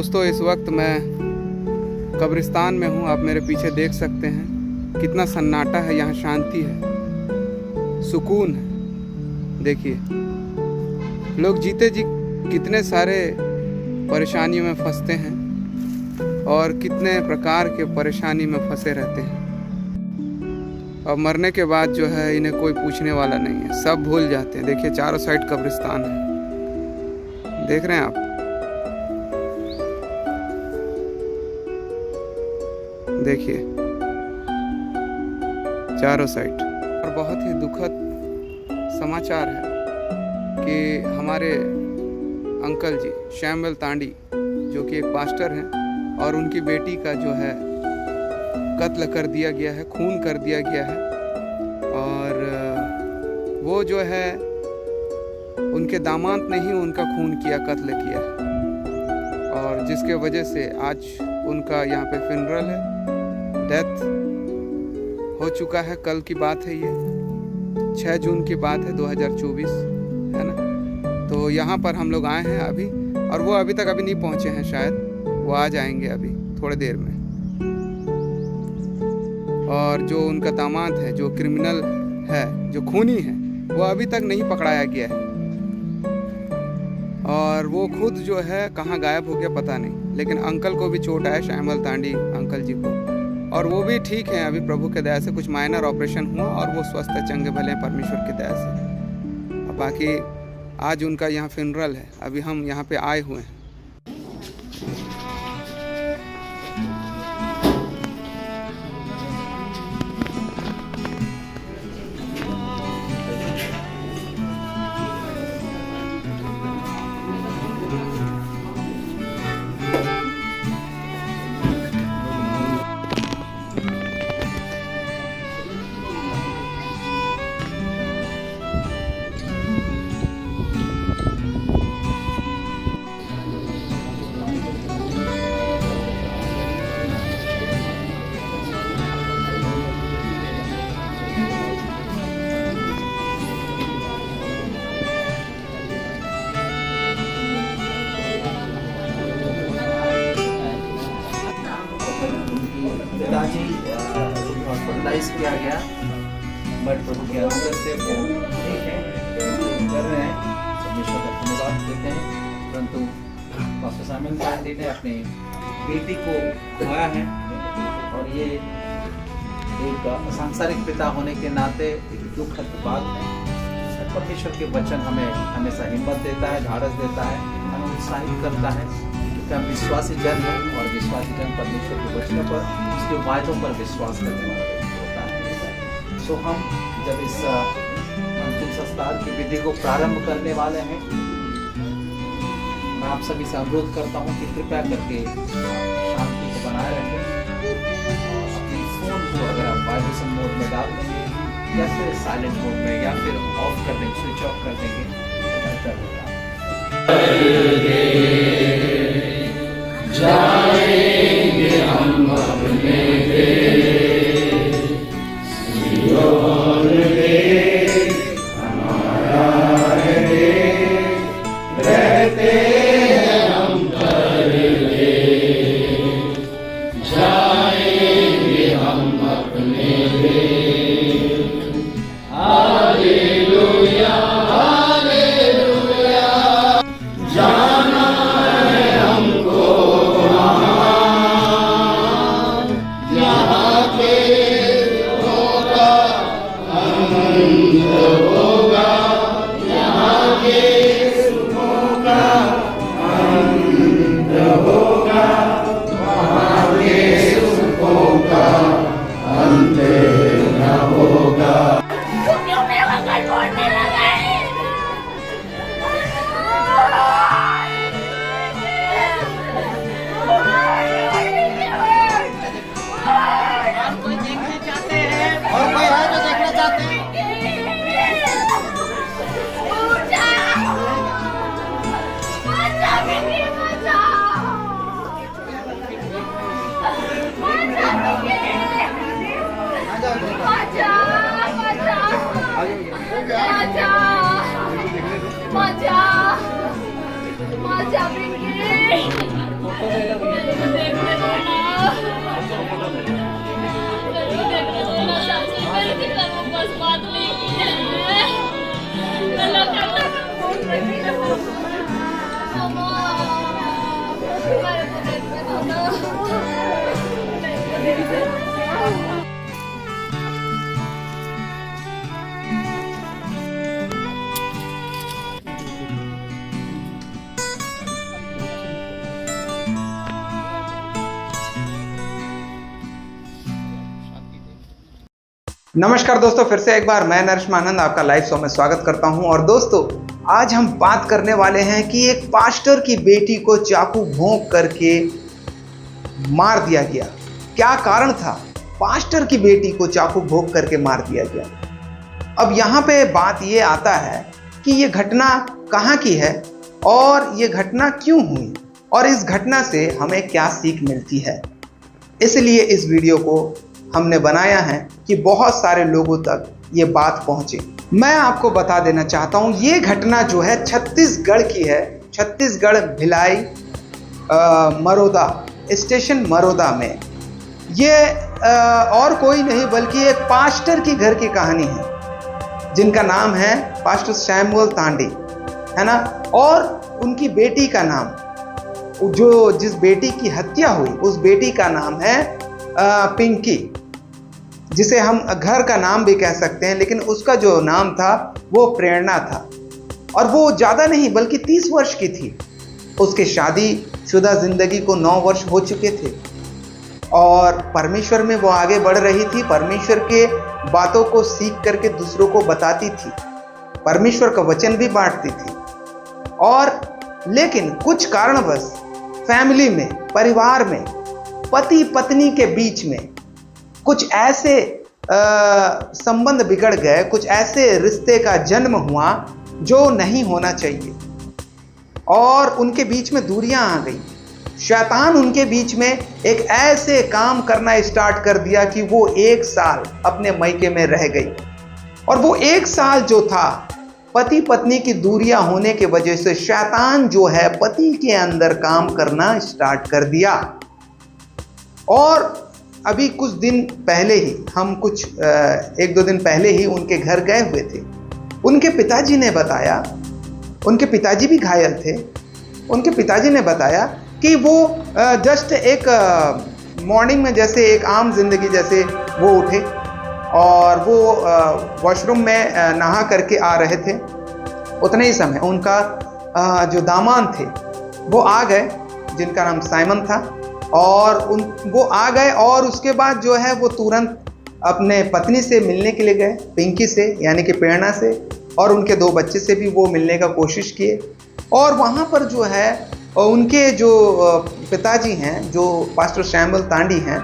दोस्तों इस वक्त मैं कब्रिस्तान में हूँ। आप मेरे पीछे देख सकते हैं कितना सन्नाटा है, यहाँ शांति है, सुकून है। देखिए लोग जीते जी कितने सारे परेशानियों में फंसते हैं और कितने प्रकार के परेशानी में फंसे रहते हैं, और मरने के बाद जो है इन्हें कोई पूछने वाला नहीं है, सब भूल जाते हैं। देखिए चारों साइड कब्रिस्तान है, देख रहे हैं आप। देखिए चारों साइड। और बहुत ही दुखद समाचार है कि हमारे अंकल जी शैमुअल तांडी जो कि एक पास्टर हैं और उनकी बेटी का जो है कत्ल कर दिया गया है, खून कर दिया गया है। और वो जो है उनके दामाद ने ही उनका खून किया, कत्ल किया है, और जिसके वजह से आज उनका यहाँ पे फिनरल है, डेथ हो चुका है। कल की बात है, ये 6 जून की बात है 2024, है ना। तो यहाँ पर हम लोग आए हैं अभी, और वो अभी तक नहीं पहुँचे हैं, शायद वो आ जाएंगे अभी थोड़ी देर में। और जो उनका दामाद है, जो क्रिमिनल है, जो खूनी है, वो अभी तक नहीं पकड़ाया गया है, और वो खुद जो है कहाँ गायब हो गया पता नहीं। लेकिन अंकल को भी चोट आया, शैमुअल तांडी अंकल जी को, और वो भी ठीक हैं अभी प्रभु के दया से। कुछ माइनर ऑपरेशन हुआ और वो स्वस्थ है, चंगे भले हैं परमेश्वर की दया से। और बाकी आज उनका यहाँ फिनरल है, अभी हम यहाँ पे आए हुए हैं। पिताजी हॉस्पिटलाइज किया गया, बट प्रभु के अनुग्रह से वो ठीक है, कर रहे हैं, परमेश्वर का धन्यवाद देते हैं। परंतु पास्टर शैमुअल तांडी ने अपनी बेटी को खोया है, और ये एक सांसारिक पिता होने के नाते एक दुखद बात है। परमेश्वर के वचन हमें हमेशा हिम्मत देता है, धारस देता है, हमें उत्साहित करता है, क्योंकि हम विश्वासी जन हैं, और विश्वासी जन परमेश्वर के वचनों पर, उसके वायदों पर विश्वास करने वाला होता है। सो हम जब इस अंतिम संस्कार की विधि को प्रारंभ करने वाले हैं, मैं आप सभी से अनुरोध करता हूँ कि कृपया करके शांति को बनाए रखें। अपने फोन को अगर आप वाइब्रेशन मोड में डाल देंगे, या फिर साइलेंट मोड में, या फिर ऑफ कर देंगे, स्विच ऑफ कर देंगे, तो बेहतर होगा। जाएंगे हम अपने देश, सियोन देश हमारा है देश, रहते हैं हम परदेश। जाएंगे हम अपने देश, हालेलुया हालेलुया। जाना है हमको नमस्कार दोस्तों, फिर से एक बार मैं नरेश मानंद आपका लाइव शो में स्वागत करता हूं। और दोस्तों, आज हम बात करने वाले हैं कि एक पास्टर की बेटी को चाकू भोंक करके मार दिया गया। क्या कारण था? पास्टर की बेटी को चाकू भोंक करके मार दिया गया। अब यहाँ पे बात ये आता है कि ये घटना कहाँ की है और ये घटना क्यों हुई और इस घटना से हमें क्या सीख मिलती है। इसलिए इस वीडियो को हमने बनाया है कि बहुत सारे लोगों तक ये बात पहुंचे। मैं आपको बता देना चाहता हूं, ये घटना जो है छत्तीसगढ़ की है। छत्तीसगढ़ भिलाई मरोदा स्टेशन मरोदा में। ये और कोई नहीं बल्कि एक पास्टर की घर की कहानी है जिनका नाम है पास्टर सैमुअल तांडी, है ना। और उनकी बेटी का नाम, जो जिस बेटी की हत्या हुई उस बेटी का नाम है पिंकी, जिसे हम घर का नाम भी कह सकते हैं, लेकिन उसका जो नाम था वो प्रेरणा था। और वो ज़्यादा नहीं बल्कि 30 वर्ष की थी। उसके शादीशुदा जिंदगी को 9 वर्ष हो चुके थे और परमेश्वर में वो आगे बढ़ रही थी। परमेश्वर के बातों को सीख करके दूसरों को बताती थी, परमेश्वर का वचन भी बांटती थी। और लेकिन कुछ कारणवश फैमिली में, परिवार में, पति पत्नी के बीच में कुछ ऐसे संबंध बिगड़ गए, कुछ ऐसे रिश्ते का जन्म हुआ जो नहीं होना चाहिए और उनके बीच में दूरियां आ गई। शैतान उनके बीच में एक ऐसे काम करना स्टार्ट कर दिया कि वो 1 साल अपने मैके में रह गई। और वो 1 साल जो था, पति पत्नी की दूरियां होने के वजह से शैतान जो है पति के अंदर काम करना स्टार्ट कर दिया। और अभी कुछ दिन पहले ही हम कुछ 1-2 दिन पहले ही उनके घर गए हुए थे। उनके पिताजी ने बताया, उनके पिताजी भी घायल थे। उनके पिताजी ने बताया कि वो जस्ट एक मॉर्निंग में जैसे एक आम जिंदगी जैसे वो उठे और वो वॉशरूम में नहा करके आ रहे थे। उतने ही समय उनका जो दामाद थे वो आ गए, जिनका नाम साइमन था। और वो आ गए और उसके बाद जो है वो तुरंत अपने पत्नी से मिलने के लिए गए, पिंकी से यानी कि प्रेरणा से, और उनके 2 बच्चे से भी वो मिलने का कोशिश किए। और वहाँ पर जो है उनके जो पिताजी हैं, जो पास्टर सैमुअल तांडी हैं,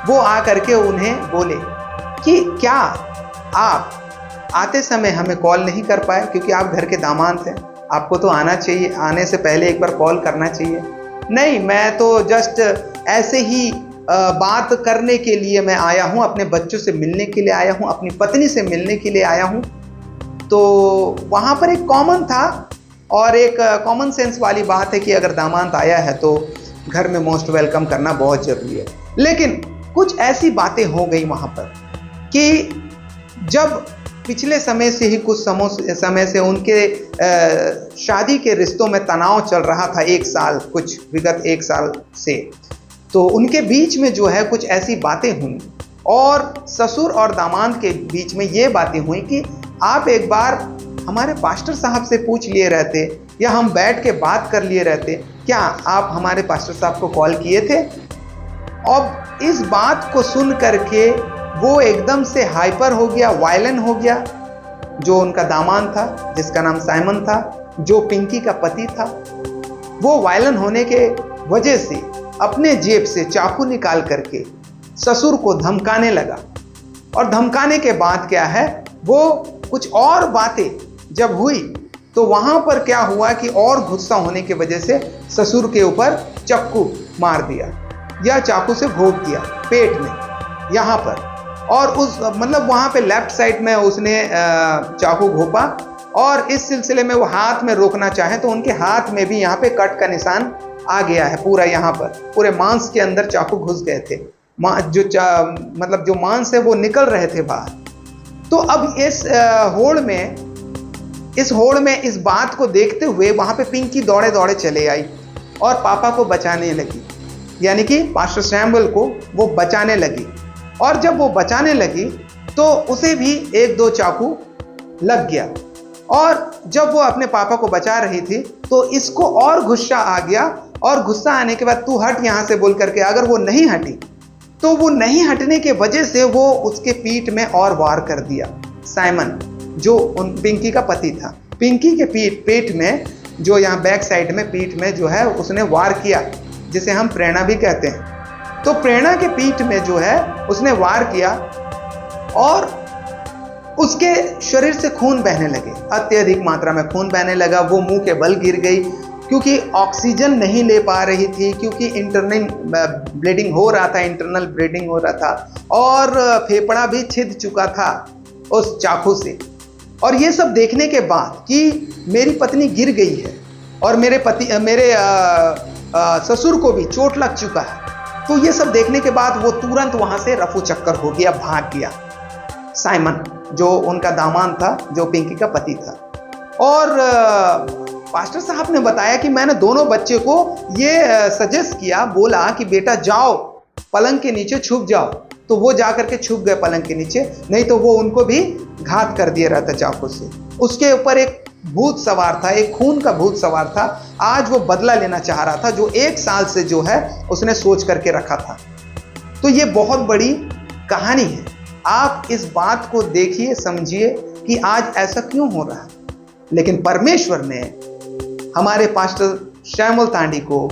वो आ करके उन्हें बोले कि क्या आप आते समय हमें कॉल नहीं कर पाए, क्योंकि आप घर के दामाद हैं, आपको तो आना चाहिए, आने से पहले एक बार कॉल करना चाहिए। नहीं, मैं तो जस्ट ऐसे ही बात करने के लिए मैं आया हूँ, अपने बच्चों से मिलने के लिए आया हूँ, अपनी पत्नी से मिलने के लिए आया हूँ। तो वहाँ पर एक कॉमन था और एक कॉमन सेंस वाली बात है कि अगर दामाद आया है तो घर में मोस्ट वेलकम करना बहुत ज़रूरी है। लेकिन कुछ ऐसी बातें हो गई वहाँ पर कि जब पिछले समय से ही कुछ समय से उनके शादी के रिश्तों में तनाव चल रहा था, 1 साल, कुछ विगत 1 साल से, तो उनके बीच में जो है कुछ ऐसी बातें हुई और ससुर और दामाद के बीच में ये बातें हुई कि आप एक बार हमारे पास्टर साहब से पूछ लिए रहते या हम बैठ के बात कर लिए रहते, क्या आप हमारे पास्टर साहब को कॉल किए थे। अब इस बात को सुन करके वो एकदम से हाइपर हो गया, वायलेंट हो गया। जो उनका दामाद था, जिसका नाम साइमन था, जो पिंकी का पति था, वो वायलेंट होने के वजह से अपने जेब से चाकू निकाल करके ससुर को धमकाने लगा। और धमकाने के बाद क्या है, वो कुछ और बातें जब हुई तो वहां पर क्या हुआ कि और गुस्सा होने की वजह से ससुर के ऊपर चाकू मार दिया या चाकू से भोंक दिया पेट में यहाँ पर। और उस मतलब वहाँ पे लेफ्ट साइड में उसने चाकू घोंपा और इस सिलसिले में वो हाथ में रोकना चाहे तो उनके हाथ में भी यहाँ पे कट का निशान आ गया है। पूरा यहाँ पर पूरे मांस के अंदर चाकू घुस गए थे, मतलब जो मांस है वो निकल रहे थे बाहर। तो अब इस होड़ में इस बात को देखते हुए वहाँ पे पिंकी दौड़े दौड़े चले आई और पापा को बचाने लगी, यानी कि पास्टर सैमुअल को वो बचाने लगी। और जब वो बचाने लगी तो उसे भी 1-2 चाकू लग गया। और जब वो अपने पापा को बचा रही थी तो इसको और गुस्सा आ गया और गुस्सा आने के बाद तू हट यहाँ से बोल करके, अगर वो नहीं हटी तो वो नहीं हटने के वजह से वो उसके पीठ में और वार कर दिया। साइमन जो पिंकी का पति था, पिंकी के पेट में, जो यहाँ बैक साइड में पीठ में जो है उसने वार किया, जिसे हम प्रेरणा भी कहते हैं। तो प्रेरणा के पीठ में जो है उसने वार किया और उसके शरीर से खून बहने लगे, अत्यधिक मात्रा में खून बहने लगा। वो मुंह के बल गिर गई क्योंकि ऑक्सीजन नहीं ले पा रही थी, क्योंकि इंटरनल ब्लीडिंग हो रहा था, इंटरनल ब्लीडिंग हो रहा था और फेफड़ा भी छिद चुका था उस चाकू से। और ये सब देखने के बाद कि मेरी पत्नी गिर गई है और मेरे ससुर को भी चोट लग चुका है, तो ये सब देखने के बाद वो तुरंत वहां से रफू चक्कर हो गया, भाग गया। साइमन जो उनका दामाद था, जो पिंकी का पति था। और पास्टर साहब ने बताया कि मैंने दोनों बच्चे को ये सजेस्ट किया, बोला कि बेटा जाओ पलंग के नीचे छुप जाओ, तो वो जाकर के छुप गए पलंग के नीचे, नहीं तो वो उनको भी घात कर दिया रहता चाकू से। उसके ऊपर एक भूत सवार था, एक खून का भूत सवार था। आज वो बदला लेना चाह रहा था, जो 1 साल से जो है उसने सोच करके रखा था। तो ये बहुत बड़ी कहानी है। आप इस बात को देखिए, समझिए कि आज ऐसा क्यों हो रहा है। लेकिन परमेश्वर ने हमारे पास्टर शैमुअल तांडी को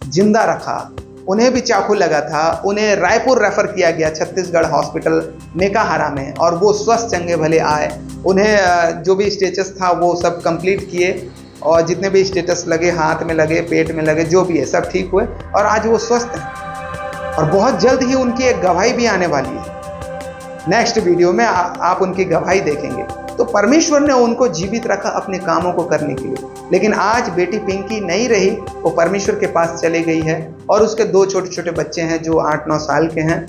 जिंदा रखा। उन्हें भी चाकू लगा था, उन्हें रायपुर रेफर किया गया छत्तीसगढ़ हॉस्पिटल मेकाहारा में, और वो स्वस्थ चंगे भले आए। उन्हें जो भी स्टेटस था वो सब कंप्लीट किए, और जितने भी स्टेटस लगे, हाथ में लगे, पेट में लगे, जो भी है सब ठीक हुए, और आज वो स्वस्थ हैं। और बहुत जल्द ही उनकी एक गवाही भी आने वाली है। नेक्स्ट वीडियो में आप उनकी गवाही देखेंगे। तो परमेश्वर ने उनको जीवित रखा अपने कामों को करने के लिए। लेकिन आज बेटी पिंकी नहीं रही, वो परमेश्वर के पास चली गई है, और उसके 2 छोटे छोटे बच्चे हैं जो 8-9 साल के हैं।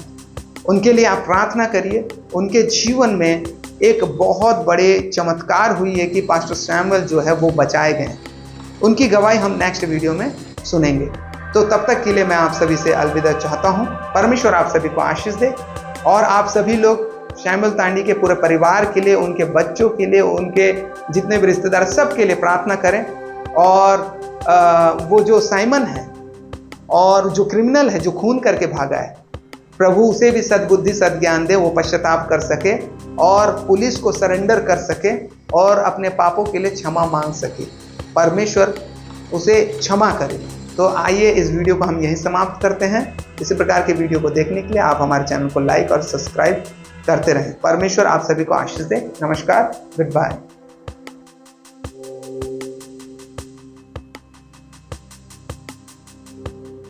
उनके लिए आप प्रार्थना करिए। उनके जीवन में एक बहुत बड़े चमत्कार हुई है कि पास्टर सैमुअल जो है वो बचाए गए। उनकी गवाही हम नेक्स्ट वीडियो में सुनेंगे। तो तब तक के लिए मैं आप सभी से अलविदा चाहता हूँ। परमेश्वर आप सभी को आशीष दे, और आप सभी लोग शैमुअल तांडी के पूरे परिवार के लिए, उनके बच्चों के लिए, उनके जितने भी रिश्तेदार, सब के लिए प्रार्थना करें। और वो जो साइमन है और जो क्रिमिनल है, जो खून करके भागा है, प्रभु उसे भी सद्बुद्धि सद्ज्ञान दे, वो पश्चाताप कर सके और पुलिस को सरेंडर कर सके और अपने पापों के लिए क्षमा मांग सके। परमेश्वर उसे क्षमा करे। तो आइए इस वीडियो को हम यहीं समाप्त करते हैं। इसी प्रकार के वीडियो को देखने के लिए आप हमारे चैनल को लाइक और सब्सक्राइब करते रहें। परमेश्वर आप सभी को आशीष दे। नमस्कार, गुड बाय।